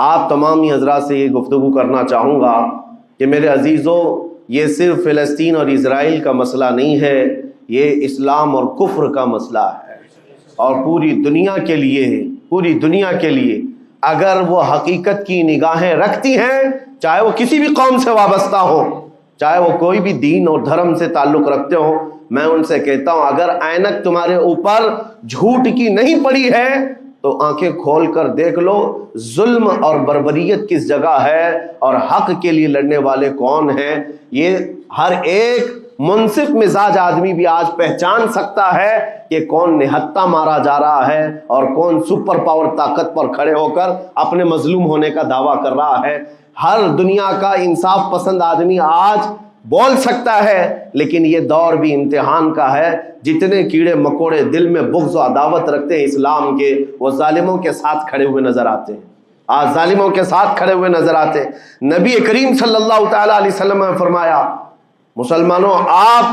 آپ تمامی حضرات سے یہ گفتگو کرنا چاہوں گا کہ میرے عزیزوں، یہ صرف فلسطین اور اسرائیل کا مسئلہ نہیں ہے، یہ اسلام اور کفر کا مسئلہ ہے، اور پوری دنیا کے لیے ہے، پوری دنیا کے لیے اگر وہ حقیقت کی نگاہیں رکھتی ہیں، چاہے وہ کسی بھی قوم سے وابستہ ہو، چاہے وہ کوئی بھی دین اور دھرم سے تعلق رکھتے ہو، میں ان سے کہتا ہوں اگر اینک تمہارے اوپر جھوٹ کی نہیں پڑی ہے تو آنکھیں کھول کر دیکھ لو ظلم اور بربریت کس جگہ ہے اور حق کے لیے لڑنے والے کون ہیں۔ یہ ہر ایک منصف مزاج آدمی بھی آج پہچان سکتا ہے کہ کون نہتہ مارا جا رہا ہے اور کون سپر پاور طاقت پر کھڑے ہو کر اپنے مظلوم ہونے کا دعویٰ کر رہا ہے۔ ہر دنیا کا انصاف پسند آدمی آج بول سکتا ہے، لیکن یہ دور بھی امتحان کا ہے۔ جتنے کیڑے مکوڑے دل میں بغض و عداوت رکھتے ہیں اسلام کے، وہ ظالموں کے ساتھ کھڑے ہوئے نظر آتے ہیں، آج ظالموں کے ساتھ کھڑے ہوئے نظر آتے ہیں۔ نبی کریم صلی اللہ تعالیٰ علیہ وسلم نے فرمایا مسلمانوں آپ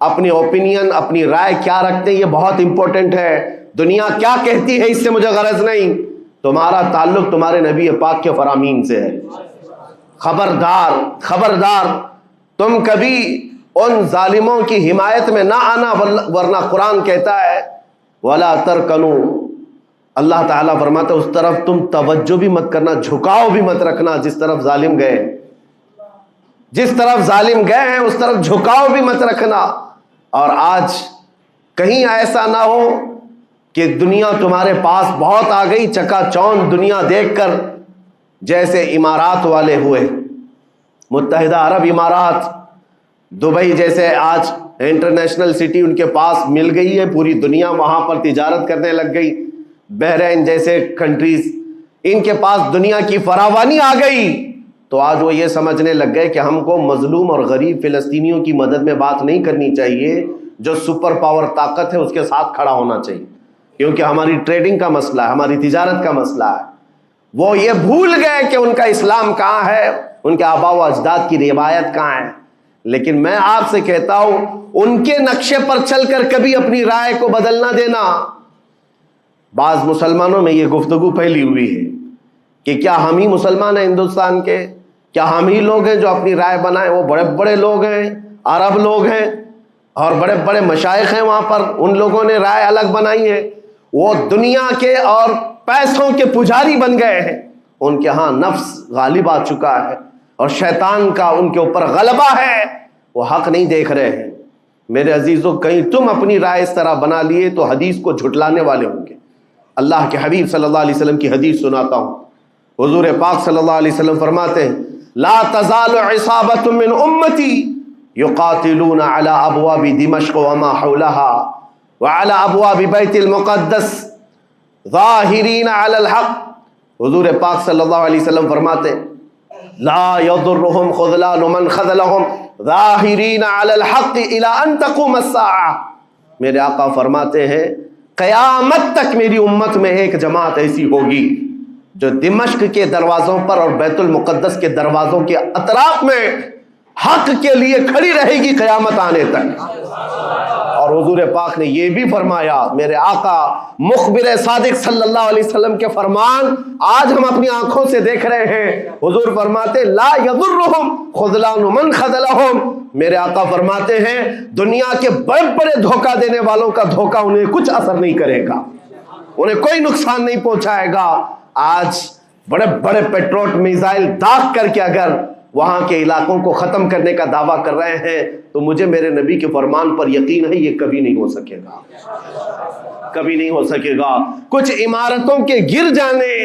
اپنی اوپینین، اپنی رائے کیا رکھتے ہیں یہ بہت امپورٹنٹ ہے، دنیا کیا کہتی ہے اس سے مجھے غرض نہیں، تمہارا تعلق تمہارے نبی پاک کے فرامین سے ہے۔ خبردار خبردار، تم کبھی ان ظالموں کی حمایت میں نہ آنا، ورنہ قرآن کہتا ہے وَلَا تَرْكَنُوا، اللہ تعالیٰ فرماتا ہے اس طرف تم توجہ بھی مت کرنا، جھکاؤ بھی مت رکھنا، جس طرف ظالم گئے، جس طرف ظالم گئے ہیں اس طرف جھکاؤ بھی مت رکھنا۔ اور آج کہیں ایسا نہ ہو کہ دنیا تمہارے پاس بہت آ گئی، چکا چوند دنیا دیکھ کر، جیسے امارات والے ہوئے، متحدہ عرب امارات، دبئی جیسے آج انٹرنیشنل سٹی ان کے پاس مل گئی ہے، پوری دنیا وہاں پر تجارت کرنے لگ گئی، بحرین جیسے کنٹریز، ان کے پاس دنیا کی فراوانی آ گئی، تو آج وہ یہ سمجھنے لگ گئے کہ ہم کو مظلوم اور غریب فلسطینیوں کی مدد میں بات نہیں کرنی چاہیے، جو سپر پاور طاقت ہے اس کے ساتھ کھڑا ہونا چاہیے، کیونکہ ہماری ٹریڈنگ کا مسئلہ ہے، ہماری تجارت کا مسئلہ ہے۔ وہ یہ بھول گئے کہ ان کا اسلام کہاں ہے، ان کے آباء و اجداد کی روایت کہاں ہے۔ لیکن میں آپ سے کہتا ہوں ان کے نقشے پر چل کر کبھی اپنی رائے کو بدل نہ دینا۔ بعض مسلمانوں میں یہ گفتگو پھیلی ہوئی ہے کہ کیا ہم ہی مسلمان ہیں ہندوستان کے، کیا ہم ہی لوگ ہیں جو اپنی رائے بنائیں، وہ بڑے بڑے لوگ ہیں، عرب لوگ ہیں اور بڑے بڑے مشائخ ہیں وہاں پر، ان لوگوں نے رائے الگ بنائی ہے، وہ دنیا کے اور پیسوں کے پجاری بن گئے ہیں، ان کے ہاں نفس غالب آ چکا ہے اور شیطان کا ان کے اوپر غلبہ ہے، وہ حق نہیں دیکھ رہے ہیں۔ میرے عزیزوں کہیں تم اپنی رائے اس طرح بنا لیے تو حدیث کو جھٹلانے والے ہوں گے۔ اللہ کے حبیب صلی اللہ علیہ وسلم کی حدیث سناتا ہوں، حضور پاک صلی اللہ علیہ وسلم فرماتے ہیں لا تزال عصابۃ من امتی یقاتلون علی ابواب دمشق وما حولها وعلى ابواب بیت المقدس ظاہرین علی الحق۔ حضور پاک صلی اللہ علیہ وسلم فرماتے ہیں لا يضرهم خذلان من خذلهم ظاہرین علی الحق الى ان تقوم الساعہ۔ میرے آقا فرماتے ہیں قیامت تک میری امت میں ایک جماعت ایسی ہوگی جو دمشق کے دروازوں پر اور بیت المقدس کے دروازوں کے اطراف میں حق کے لیے کھڑی رہے گی قیامت آنے تک۔ اور حضور پاک نے یہ بھی فرمایا، میرے آقا مخبر صادق صلی اللہ علیہ وسلم کے فرمان آج ہم اپنی آنکھوں سے دیکھ رہے ہیں، حضور فرماتے لا یضرهم خذلان من خذلهم۔ میرے آقا فرماتے ہیں دنیا کے بڑے بڑے دھوکہ دینے والوں کا دھوکہ انہیں کچھ اثر نہیں کرے گا، انہیں کوئی نقصان نہیں پہنچائے گا۔ آج بڑے بڑے پیٹروٹ میزائل داغ کر کے اگر وہاں کے علاقوں کو ختم کرنے کا دعویٰ کر رہے ہیں تو مجھے میرے نبی کے فرمان پر یقین ہے یہ کبھی نہیں ہو سکے گا، کبھی نہیں ہو سکے گا۔ کچھ عمارتوں کے گر جانے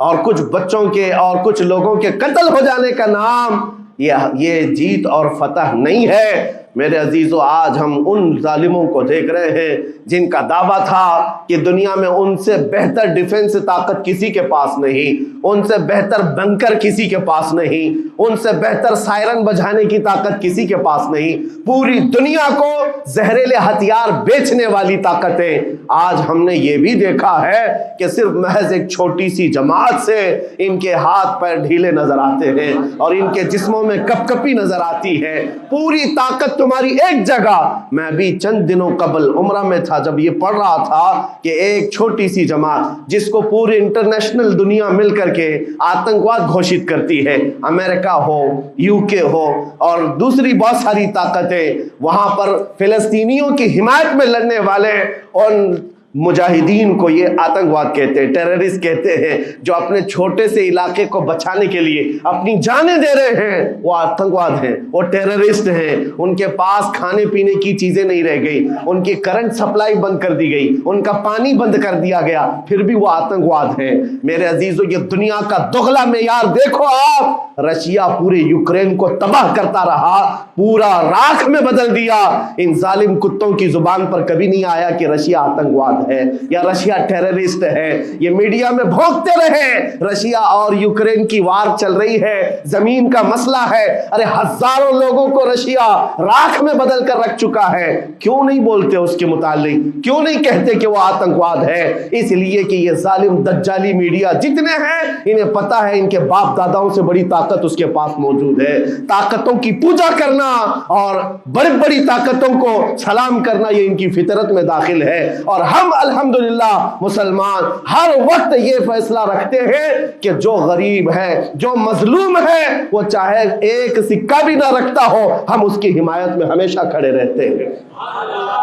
اور کچھ بچوں کے اور کچھ لوگوں کے قتل ہو جانے کا نام یہ جیت اور فتح نہیں ہے۔ میرے عزیزو آج ہم ان ظالموں کو دیکھ رہے ہیں جن کا دعویٰ تھا کہ دنیا میں ان سے بہتر ڈیفنس طاقت کسی کے پاس نہیں، ان سے بہتر بنکر کسی کے پاس نہیں، ان سے بہتر سائرن بجانے کی طاقت کسی کے پاس نہیں، پوری دنیا کو زہریلے ہتھیار بیچنے والی طاقتیں۔ آج ہم نے یہ بھی دیکھا ہے کہ صرف محض ایک چھوٹی سی جماعت سے ان کے ہاتھ پیر ڈھیلے نظر آتے ہیں اور ان کے جسموں میں کپ کپی نظر آتی ہے، پوری طاقت تمہاری ایک جگہ. میں بھی چند دنوں قبل عمرہ میں تھا جب یہ پڑھ رہا تھا کہ ایک چھوٹی سی جماعت جس کو پوری انٹرنیشنل دنیا مل کر کے آتنکواد گھوشت کرتی ہے، امریکہ ہو، UK ہو اور دوسری بہت ساری طاقتیں، وہاں پر فلسطینیوں کی حمایت میں لڑنے والے ان مجاہدین کو یہ آتنکواد کہتے ہیں، ٹیررسٹ کہتے ہیں. جو اپنے چھوٹے سے علاقے کو بچانے کے لیے اپنی جانیں دے رہے ہیں وہ آتنکواد ہیں، وہ ٹیررسٹ ہیں. ان کے پاس کھانے پینے کی چیزیں نہیں رہ گئی، ان کی کرنٹ سپلائی بند کر دی گئی، ان کا پانی بند کر دیا گیا، پھر بھی وہ آتنکواد ہیں. میرے عزیزو، یہ دنیا کا دگلا معیار دیکھو آپ. رشیا پورے یوکرین کو تباہ کرتا رہا، پورا راکھ میں بدل دیا. ان ظالم کتوں کی زبان پر کبھی نہیں آیا کہ رشیا آتنکواد ہے یا رشیا ٹیررسٹ ہے. یہ میڈیا میں بھونکتے رہے رشیا اور یوکرین کی وار چل رہی ہے، زمین کا مسئلہ ہے. ارے ہزاروں لوگوں کو رشیا راکھ میں بدل کر رکھ چکا ہے. کیوں نہیں بولتے اس کے متعلق؟ کیوں نہیں کہتے کہ وہ آتنکواد ہے؟ اس لیے کہ یہ ظالم دجالی میڈیا جتنے ہیں انہیں پتا ہے ان کے باپ داداؤں سے بڑی طاقت اس کے پاس موجود ہے. طاقتوں کی پوجا کرنا اور بڑی بڑی طاقتوں کو سلام کرنا یہ ان کی فطرت میں داخل ہے. اور ہم الحمدللہ مسلمان ہر وقت یہ فیصلہ رکھتے ہیں کہ جو غریب ہے، جو مظلوم ہے، وہ چاہے ایک سکہ بھی نہ رکھتا ہو، ہم اس کی حمایت میں ہمیشہ کھڑے رہتے ہیں.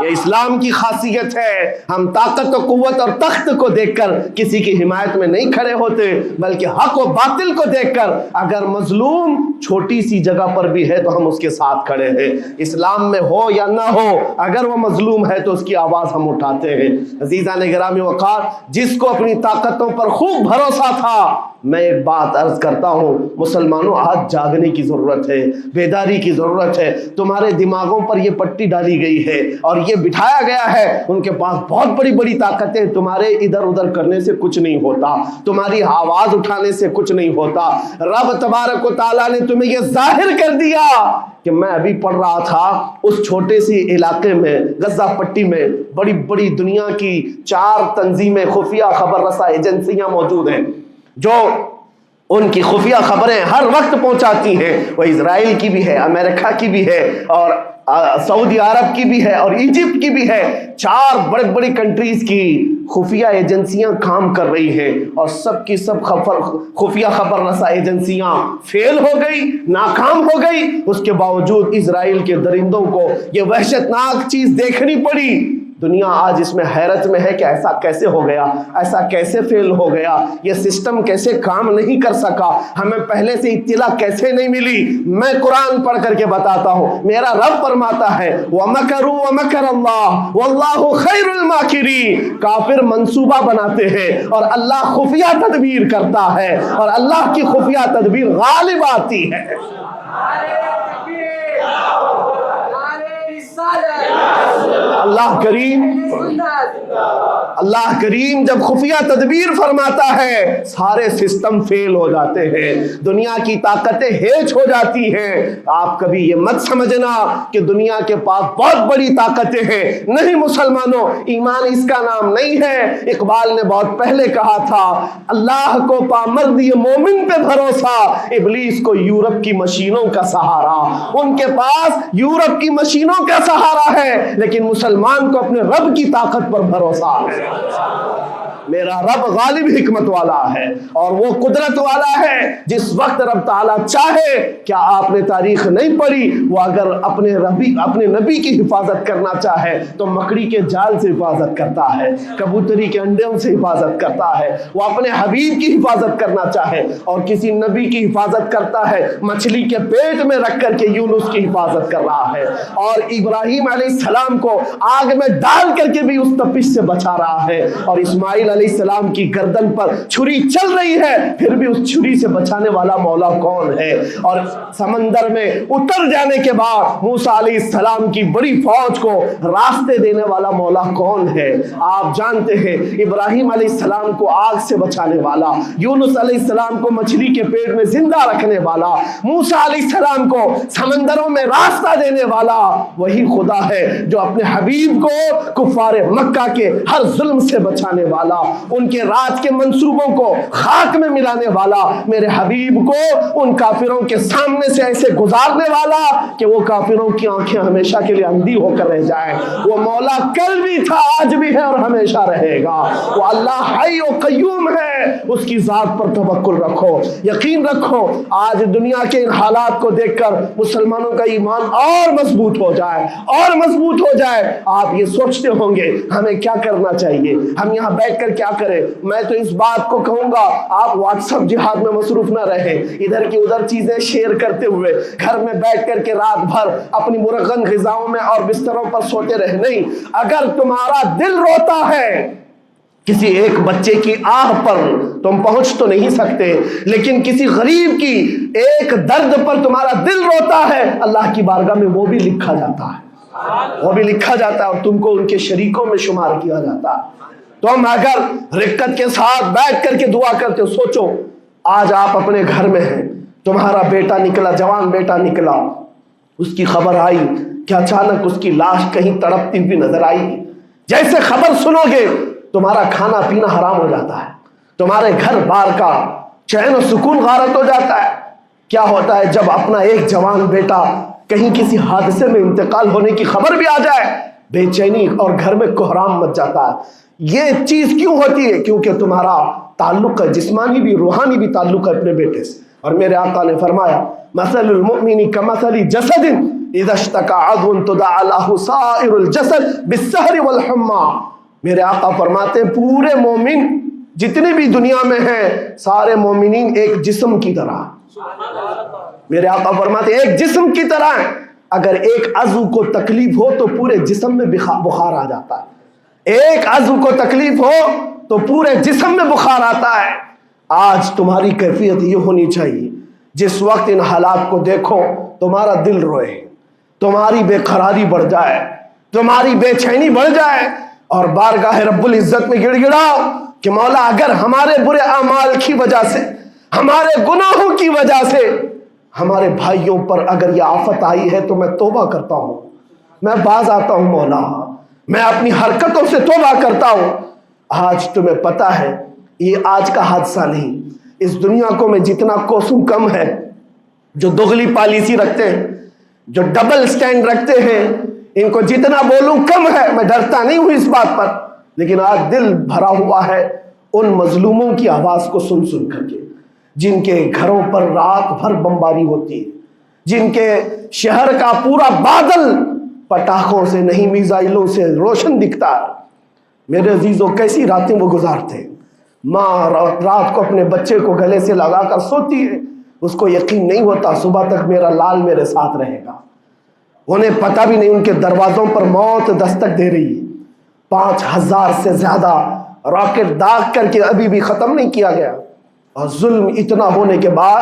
یہ اسلام کی خاصیت ہے. ہم طاقت و قوت اور تخت کو دیکھ کر کسی کی حمایت میں نہیں کھڑے ہوتے، بلکہ حق و باطل کو دیکھ کر اگر مظلوم چھوٹی سی جگہ پر بھی ہے تو ہم اس کے ساتھ کھڑے ہیں. اسلام میں ہو یا نہ ہو، اگر وہ مظلوم ہے تو اس کی آواز ہم اٹھاتے ہیں. عزیزان گرامی وقار، جس کو اپنی طاقتوں پر خوب بھروسہ تھا، میں ایک بات عرض کرتا ہوں مسلمانوں، آج جاگنے کی ضرورت ہے، بیداری کی ضرورت ہے. تمہارے دماغوں پر یہ پٹی ڈالی گئی ہے اور یہ بٹھایا گیا ہے ان کے پاس بہت بڑی بڑی طاقتیں، تمہارے ادھر ادھر کرنے سے کچھ نہیں ہوتا، تمہاری آواز اٹھانے سے کچھ نہیں ہوتا. رب تبارک و تعالیٰ نے تمہیں یہ ظاہر کر دیا کہ میں ابھی پڑھ رہا تھا اس چھوٹے سی علاقے میں، غزہ پٹی میں بڑی بڑی دنیا کی 4 تنظیمیں، خفیہ خبر رساں ایجنسیاں موجود ہیں جو ان کی خفیہ خبریں ہر وقت پہنچاتی ہیں. وہ اسرائیل کی بھی ہے، امریکہ کی بھی ہے اور سعودی عرب کی بھی ہے اور ایجپٹ کی بھی ہے. 4 بڑے بڑی کنٹریز کی خفیہ ایجنسیاں کام کر رہی ہیں اور سب کی سب خفیہ خبر رساں ایجنسیاں فیل ہو گئی، ناکام ہو گئی. اس کے باوجود اسرائیل کے درندوں کو یہ وحشتناک چیز دیکھنی پڑی. دنیا آج اس میں حیرت میں ہے کہ ایسا کیسے ہو گیا، ایسا کیسے فیل ہو گیا، یہ سسٹم کیسے کام نہیں کر سکا، ہمیں پہلے سے اطلاع کیسے نہیں ملی. میں قرآن پڑھ کر کے بتاتا ہوں، میرا رب فرماتا ہے وَمَكَرُوا وَمَكَرَ اللَّهُ وَاللَّهُ خَيْرُ الْمَاكِرِينَ. کافر منصوبہ بناتے ہیں اور اللہ خفیہ تدبیر کرتا ہے اور اللہ کی خفیہ تدبیر غالب آتی ہے. اللہ کریم جب خفیہ تدبیر فرماتا ہے سارے سسٹم فیل ہو جاتے ہیں، دنیا کی طاقتیں ہیچ ہو جاتی ہیں. آپ کبھی یہ مت سمجھنا کہ دنیا کے پاس بہت بڑی طاقتیں ہیں. نہیں مسلمانوں، ایمان اس کا نام نہیں ہے. اقبال نے بہت پہلے کہا تھا اللہ کو پامرد یہ مومن پہ بھروسہ، ابلیس کو یورپ کی مشینوں کا سہارا. ان کے پاس یورپ کی مشینوں کا سہارا ہے لیکن مسلمان کو اپنے رب کی طاقت پر بھروسہ ہے. میرا رب غالب حکمت والا ہے اور وہ قدرت والا ہے. جس وقت رب تعالیٰ چاہے، کیا آپ نے تاریخ نہیں پڑھی، وہ اگر اپنے نبی کی حفاظت کرنا چاہے تو مکڑی کے جال سے حفاظت کرتا ہے، کبوتری کے انڈوں سے حفاظت کرتا ہے. وہ اپنے حبیب کی حفاظت کرنا چاہے اور کسی نبی کی حفاظت کرتا ہے، مچھلی کے پیٹ میں رکھ کر کے یونس کی حفاظت کر رہا ہے اور ابراہیم علیہ السلام کو آگ میں ڈال کر کے بھی اس تپش سے بچا رہا ہے اور اسماعیل علیہ السلام کی گردن پر چھری چل رہی ہے، پھر بھی اس چھری سے بچانے والا مولا کون ہے. اور سمندر میں اتر جانے کے بعد موسیٰ علیہ السلام کی بڑی فوج کو راستے دینے والا مولا کون ہے. آپ جانتے ہیں ابراہیم علیہ السلام کو آگ سے بچانے والا، یونس علیہ السلام کو مچھلی کے پیٹ میں زندہ رکھنے والا، موسیٰ علیہ السلام کو سمندروں میں راستہ دینے والا وہی خدا ہے جو اپنے حبیب کو کفار مکہ کے ہر ظلم سے بچانے والا ان کے رات کے منصوبوں کو خاک میں ملانے والا، میرے حبیب کو ان کافروں کے سامنے سے ایسے گزارنے والا کہ وہ کافروں کی آنکھیں ہمیشہ کے لیے اندھی ہو کر رہ جائیں۔ وہ مولا کل بھی تھا، آج بھی ہے اور ہمیشہ رہے گا۔ وہ اللہ حی و قیوم ہے، اس کی ذات پر توکل رکھو، یقین رکھو۔ آج دنیا کے ان حالات کو دیکھ کر مسلمانوں کا ایمان اور مضبوط ہو جائے، اور مضبوط ہو جائے۔ آپ یہ سوچتے ہوں گے ہمیں کیا کرنا چاہیے، ہم یہاں بیٹھ کر کیا کریں؟ میں تو اس بات کو کہوں گا آپ واٹس ایپ جہاد میں مصروف نہ رہیں، ادھر کی ادھر چیزیں شیئر کرتے ہوئے گھر میں بیٹھ کر کے رات بھر اپنی مرغن غذاؤں میں اور بستروں پر سوتے رہے نہیں۔ اگر تمہارا دل روتا ہے، کسی ایک بچے کی آہ پر تم پہنچ تو نہیں سکتے، لیکن کسی غریب کی ایک درد پر تمہارا دل روتا ہے، اللہ کی بارگاہ میں وہ بھی لکھا جاتا ہے، وہ بھی لکھا جاتا ہے اور تم کو ان کے شریکوں میں شمار کیا جاتا ہے۔ تم اگر رقت کے ساتھ بیٹھ کر کے دعا کرتے ہو، سوچو آج آپ اپنے گھر میں ہیں، تمہارا بیٹا نکلا، جوان بیٹا نکلا، اس کی خبر آئی کہ اچانک اس کی لاش کہیں تڑپتی ہوئی نظر آئی، جیسے خبر سنو گے تمہارا کھانا پینا حرام ہو جاتا ہے، تمہارے گھر بار کا چین و سکون غارت ہو جاتا ہے۔ کیا ہوتا ہے جب اپنا ایک جوان بیٹا کہیں کسی حادثے میں انتقال ہونے کی خبر بھی آ جائے، بے چینی اور گھر میں کوہرام مچ جاتا ہے۔ یہ چیز کیوں ہوتی ہے؟ کیونکہ تمہارا تعلق ہے، جسمانی بھی روحانی بھی تعلق ہے اپنے بیٹے سے۔ اور میرے آقا نے فرمایا مثل المؤمن کمثل جسد اذا اشتكى عضو تداعى له سائر الجسد بالسهر والحمى۔ میرے آقا فرماتے ہیں پورے مومن جتنے بھی دنیا میں ہیں، سارے مومنین ایک جسم کی طرح، میرے آقا فرماتے ہیں ایک جسم کی طرح ہیں۔ اگر ایک عضو کو تکلیف ہو تو پورے جسم میں بخار آ جاتا ہے، ایک عضو کو تکلیف ہو تو پورے جسم میں بخار آتا ہے۔ آج تمہاری کیفیت یہ ہونی چاہیے، جس وقت ان حالات کو دیکھو تمہارا دل روئے، تمہاری بے قراری بڑھ جائے، تمہاری بے چینی بڑھ جائے، اور بارگاہ رب العزت میں گڑ گڑاؤ کہ مولا اگر ہمارے برے اعمال کی وجہ سے، ہمارے گناہوں کی وجہ سے ہمارے بھائیوں پر اگر یہ آفت آئی ہے تو میں توبہ کرتا ہوں، میں باز آتا ہوں مولا، میں اپنی حرکتوں سے توبہ کرتا ہوں۔ آج تمہیں پتا ہے یہ آج کا حادثہ نہیں، اس دنیا کو میں جتنا کوسوں کم ہے جو دغلی پالیسی رکھتے ہیں، جو ڈبل سٹینڈ رکھتے ہیں، ان کو جتنا بولوں کم ہے، میں ڈرتا نہیں ہوں اس بات پر، لیکن آج دل بھرا ہوا ہے ان مظلوموں کی آواز کو سن سن کر کے، جن کے گھروں پر رات بھر بمباری ہوتی ہے، جن کے شہر کا پورا بادل پٹاخوں سے نہیں میزائلوں سے روشن دکھتا ہے۔ میرے عزیزوں کیسی راتیں وہ گزارتے ہیں، ماں رات کو اپنے بچے کو گلے سے لگا کر سوتی ہے، اس کو یقین نہیں ہوتا صبح تک میرا لال میرے ساتھ رہے گا، انہیں پتہ بھی نہیں ان کے دروازوں پر موت دستک دے رہی ہے۔ 5000 سے زیادہ راکٹ داغ کر کے ابھی بھی ختم نہیں کیا گیا، اور ظلم اتنا ہونے کے بعد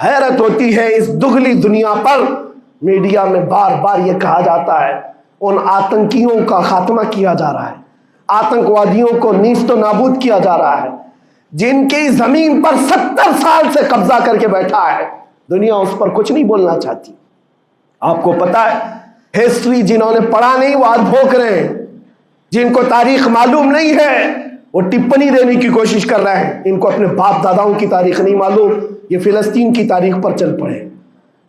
حیرت ہوتی ہے اس دگلی دنیا پر میڈیا میں بار بار یہ کہا جاتا ہے ان آتنکیوں کا خاتمہ کیا جا رہا ہے، آتنکوادیوں کو نیست و نابود کیا جا رہا ہے، جن کی زمین پر 70 سال سے قبضہ کر کے بیٹھا ہے، دنیا اس پر کچھ نہیں بولنا چاہتی۔ آپ کو پتا ہے ہسٹری جنہوں نے پڑھا نہیں وہ آج بھوک رہے ہیں، جن کو تاریخ معلوم نہیں ہے وہ ٹپنی دینے کی کوشش کر رہے ہیں، ان کو اپنے باپ داداؤں کی تاریخ نہیں معلوم، یہ فلسطین کی تاریخ پر چل پڑے۔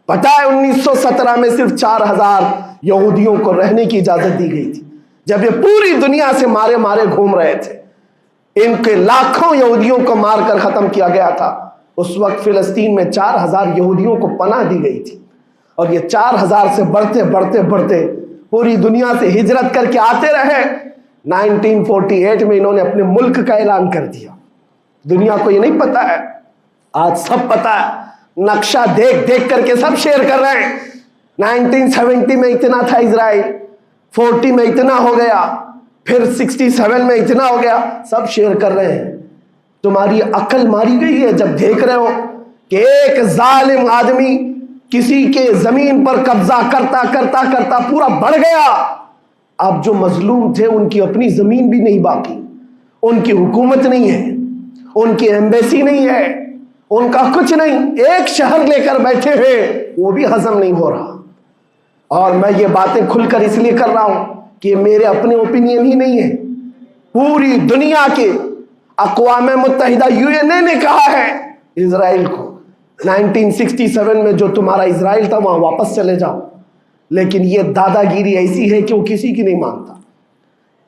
پتا ہے 1917 میں صرف 4000 یہودیوں کو رہنے کی اجازت دی گئی تھی، جب یہ پوری دنیا سے مارے مارے گھوم رہے تھے، ان کے لاکھوں یہودیوں کو مار کر ختم کیا گیا تھا۔ اس وقت فلسطین میں 4000 یہودیوں کو پناہ دی گئی تھی، اور یہ 4000 سے بڑھتے بڑھتے بڑھتے پوری دنیا سے ہجرت کر کے آتے رہے۔ 1948 میں انہوں نے اپنے ملک کا اعلان کر دیا۔ دنیا کو یہ نہیں پتا ہے، آج سب پتا ہے، نقشہ دیکھ دیکھ کر کے سب شیئر کر رہے ہیں۔ 1970 میں اتنا تھا اسرائیل، 40 میں اتنا ہو گیا، پھر 67 میں اتنا ہو گیا، سب شیئر کر رہے ہیں۔ تمہاری عقل ماری گئی ہے جب دیکھ رہے ہو کہ ایک ظالم آدمی کسی کے زمین پر قبضہ کرتا کرتا کرتا پورا بڑھ گیا، اب جو مظلوم تھے ان کی اپنی زمین بھی نہیں باقی، ان کی حکومت نہیں ہے، ان کی ایمبیسی نہیں ہے، ان کا کچھ نہیں، ایک شہر لے کر بیٹھے ہیں، وہ بھی ہضم نہیں ہو رہا۔ اور میں یہ باتیں کھل کر اس لیے کر رہا ہوں کہ میرے اپنے اوپینین ہی نہیں ہے، پوری دنیا کے اقوام متحدہ UN نے کہا ہے اسرائیل کو 1967 میں جو تمہارا اسرائیل تھا وہاں واپس چلے جاؤ، لیکن یہ دادا گیری ایسی ہے کہ وہ کسی کی نہیں مانتا،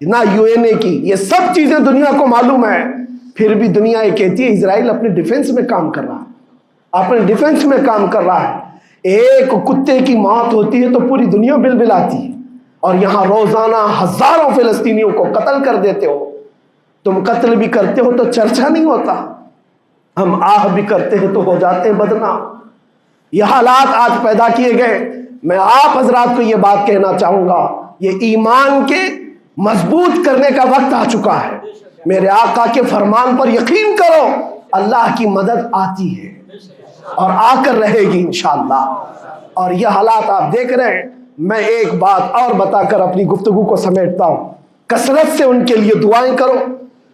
نہ UN کی، یہ سب چیزیں دنیا کو معلوم ہے، پھر بھی دنیا یہ کہتی ہے اسرائیل اپنے ڈیفنس میں کام کر رہا ہے، اپنے ڈیفنس میں کام کر رہا ہے۔ ایک کتے کی موت ہوتی ہے تو پوری دنیا بلبلاتی ہے، اور یہاں روزانہ ہزاروں فلسطینیوں کو قتل کر دیتے ہو۔ تم قتل بھی کرتے ہو تو چرچا نہیں ہوتا، ہم آہ بھی کرتے ہیں تو ہو جاتے ہیں بدنام۔ یہ حالات آج پیدا کیے گئے۔ میں آپ حضرات کو یہ بات کہنا چاہوں گا، یہ ایمان کے مضبوط کرنے کا وقت آ چکا ہے۔ میرے آقا کے فرمان پر یقین کرو، اللہ کی مدد آتی ہے اور آ کر رہے گی انشاءاللہ۔ اور یہ حالات آپ دیکھ رہے ہیں۔ میں ایک بات اور بتا کر اپنی گفتگو کو سمیٹتا ہوں، کثرت سے ان کے لیے دعائیں کرو،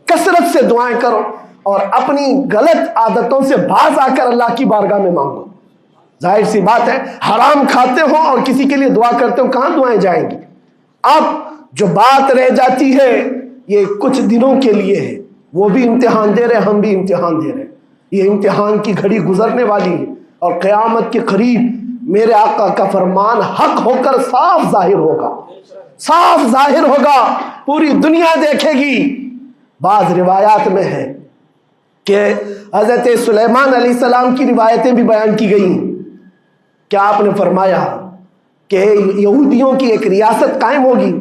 کثرت سے دعائیں کرو، اور اپنی غلط عادتوں سے باز آ کر اللہ کی بارگاہ میں مانگو۔ ظاہر سی بات ہے، حرام کھاتے ہو اور کسی کے لیے دعا کرتے ہو، کہاں دعائیں جائیں گی؟ اب جو بات رہ جاتی ہے یہ کچھ دنوں کے لیے ہے، وہ بھی امتحان دے رہے، ہم بھی امتحان دے رہے، یہ امتحان کی گھڑی گزرنے والی ہے، اور قیامت کے قریب میرے آقا کا فرمان حق ہو کر صاف ظاہر ہوگا، صاف ظاہر ہوگا، پوری دنیا دیکھے گی۔ بعض روایات میں ہے کہ حضرت سلیمان علیہ السلام کی روایتیں بھی بیان کی گئی، کیا آپ نے فرمایا کہ یہودیوں کی ایک ریاست قائم ہوگی،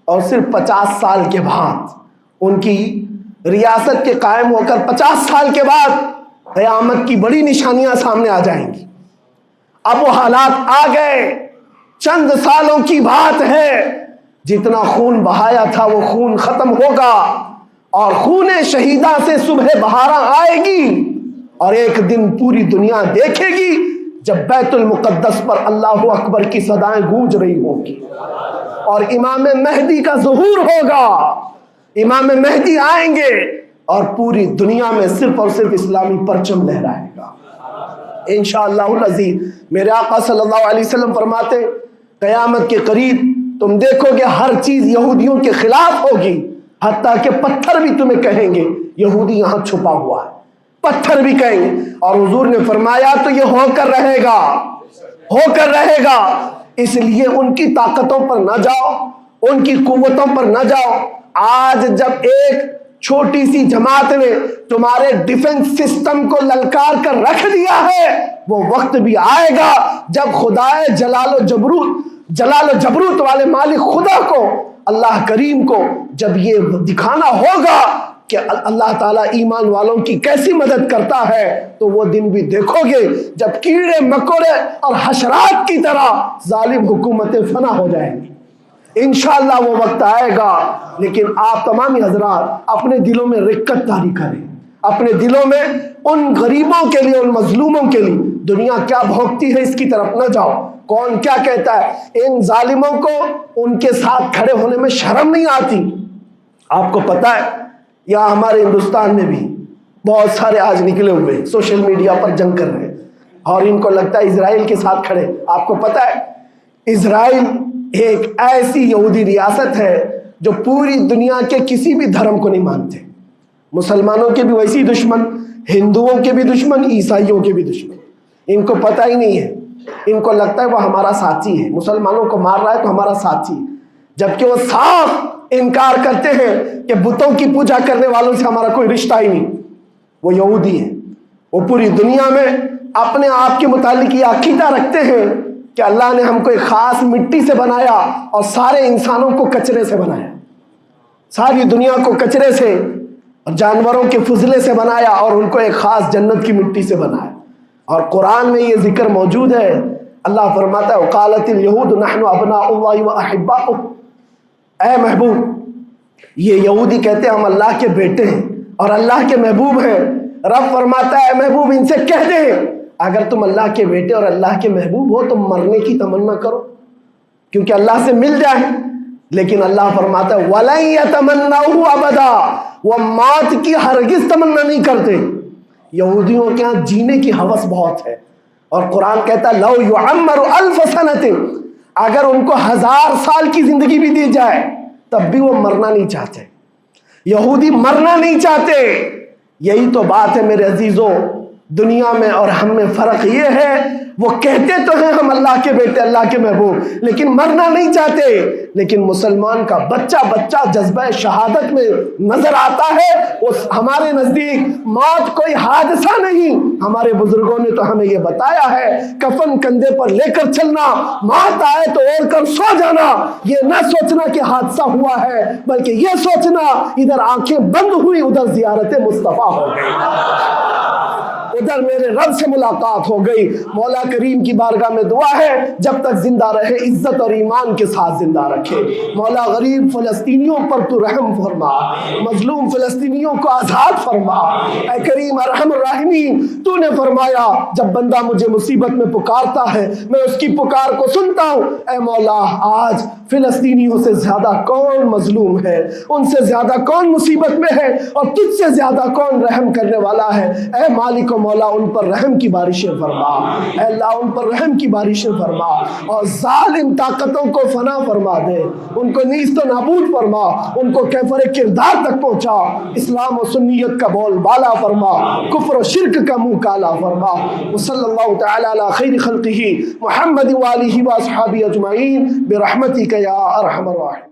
اور صرف 50 سال کے بعد ان کی ریاست کے قائم ہو کر 50 سال کے بعد قیامت کی بڑی نشانیاں سامنے آ جائیں گی۔ اب وہ حالات آ گئے، چند سالوں کی بات ہے، جتنا خون بہایا تھا وہ خون ختم ہوگا، اور خون شہیدہ سے صبح بہاراں آئے گی، اور ایک دن پوری دنیا دیکھے گی جب بیت المقدس پر اللہ اکبر کی صدائیں گونج رہی ہوں گی، اور امام مہدی کا ظہور ہوگا، امام مہدی آئیں گے، اور پوری دنیا میں صرف اور صرف اسلامی پرچم لہرائے گا انشاءاللہ العزیز۔ میرے آقا صلی اللہ علیہ وسلم فرماتے قیامت کے قریب تم دیکھو گے ہر چیز یہودیوں کے خلاف ہوگی، حتیٰ کہ پتھر بھی تمہیں کہیں گے یہودی یہاں چھپا ہوا ہے، پتھر بھی کہیں گے، اور حضور نے فرمایا تو یہ ہو کر رہے گا، ہو کر رہے گا۔ اس لیے ان کی طاقتوں پر نہ جاؤ، ان کی قوتوں پر نہ جاؤ۔ آج جب ایک چھوٹی سی جماعت نے تمہارے ڈیفنس سسٹم کو للکار کر رکھ دیا ہے، وہ وقت بھی آئے گا جب خدائے جلال و جبروت والے مالک خدا کو، اللہ کریم کو جب یہ دکھانا ہوگا کہ اللہ تعالیٰ ایمان والوں کی کیسی مدد کرتا ہے، تو وہ دن بھی دیکھو گے جب کیڑے مکوڑے اور حشرات کی طرح ظالم حکومتیں فنا ہو جائیں گی۔ انشاءاللہ وہ وقت آئے گا، لیکن آپ تمامی حضرات اپنے دلوں میں رقت طاری کریں، اپنے دلوں میں ان غریبوں کے لیے، ان مظلوموں کے لیے، دنیا کیا بھوگتی ہے اس کی طرف نہ جاؤ، کون کیا کہتا ہے، ان ظالموں کو ان کے ساتھ کھڑے ہونے میں شرم نہیں آتی۔ آپ کو پتا ہے یہاں ہمارے ہندوستان میں بھی بہت سارے آج نکلے ہوئے سوشل میڈیا پر جنگ کر رہے ہیں، اور ان کو لگتا ہے اسرائیل کے ساتھ کھڑے۔ آپ کو پتا ہے اسرائیل ایک ایسی یہودی ریاست ہے جو پوری دنیا کے کسی بھی دھرم کو نہیں مانتے، مسلمانوں کے بھی ویسی دشمن، ہندوؤں کے بھی دشمن، عیسائیوں کے بھی دشمن۔ ان کو پتہ ہی نہیں ہے، ان کو لگتا ہے وہ ہمارا ساتھی ہے، مسلمانوں کو مار رہا ہے تو ہمارا ساتھی، جبکہ وہ صاف انکار کرتے ہیں کہ بتوں کی پوجا کرنے والوں سے ہمارا کوئی رشتہ ہی نہیں، وہ یہودی ہیں۔ وہ پوری دنیا میں اپنے آپ کے متعلق یہ عقیدہ رکھتے ہیں کہ اللہ نے ہم کو ایک خاص مٹی سے بنایا اور سارے انسانوں کو کچرے سے بنایا، ساری دنیا کو کچرے سے اور جانوروں کے فضلے سے بنایا، اور ان کو ایک خاص جنت کی مٹی سے بنایا۔ اور قرآن میں یہ ذکر موجود ہے، اللہ فرماتا ہے وقالت الیہود نحن ابناء اللہ واحباؤہ، اے محبوب یہ یہودی کہتے ہیں ہم اللہ کے بیٹے ہیں اور اللہ کے محبوب ہیں۔ رب فرماتا ہے اے محبوب ان سے کہہ دیں اگر تم اللہ کے بیٹے اور اللہ کے محبوب ہو تو مرنے کی تمنا کرو، کیونکہ اللہ سے مل جائیں۔ لیکن اللہ فرماتا ہے وَلَن يَتَمَنَّوْهُ أَبَدًا، وہ موت کی ہرگز تمنا نہیں کرتے۔ یہودیوں کے ہاں جینے کی ہوس بہت ہے، اور قرآن کہتا ہے لَوْ يُعَمَّرُ أَلْفَ سَنَةٍ، اگر ان کو 1000 سال کی زندگی بھی دی جائے تب بھی وہ مرنا نہیں چاہتے۔ یہودی مرنا نہیں چاہتے. یہی تو بات ہے میرے عزیزوں. دنیا میں اور ہم میں فرق یہ ہے، وہ کہتے تو ہیں ہم اللہ کے بیٹے، اللہ کے محبوب، لیکن مرنا نہیں چاہتے. لیکن مسلمان کا بچہ بچہ جذبہ شہادت میں نظر آتا ہے. وہ ہمارے نزدیک موت کوئی حادثہ نہیں. ہمارے بزرگوں نے تو ہمیں یہ بتایا ہے، کفن کندھے پر لے کر چلنا، موت آئے تو اوڑھ کر سو جانا. یہ نہ سوچنا کہ حادثہ ہوا ہے، بلکہ یہ سوچنا ادھر آنکھیں بند ہوئی، ادھر زیارت مصطفیٰ ہو گئی، ادھر میرے رب سے ملاقات ہو گئی. مولا کریم کی بارگاہ میں دعا ہے جب تک زندہ رہے عزت اور ایمان کے ساتھ زندہ رکھے. مولا غریب فلسطینیوں پر تو رحم فرما، مظلوم فلسطینیوں کو آزاد فرما. اے کریم ارحم الراحمین، تو نے فرمایا جب بندہ مجھے مصیبت میں پکارتا ہے میں اس کی پکار کو سنتا ہوں. اے مولا آج فلسطینیوں سے زیادہ کون مظلوم ہے، ان سے زیادہ کون مصیبت میں ہے، اور تجھ سے زیادہ کون رحم کرنے والا ہے. اے مالک و مولا ان پر رحم کی بارشیں فرما. اے اللہ ان پر رحم کی بارشیں فرما، اور ظالم طاقتوں کو فنا فرما دے، ان کو نیست و نابود فرما، ان کو کیفر کردار تک پہنچا. اسلام و سنیت کا بول بالا فرما، کفر و شرک کا منہ کالا فرما. وصلی اللہ تعالی علی خیر خلقہ محمد وآلہ واصحابہ اجمعین برحمتک یا ارحم الراحمین.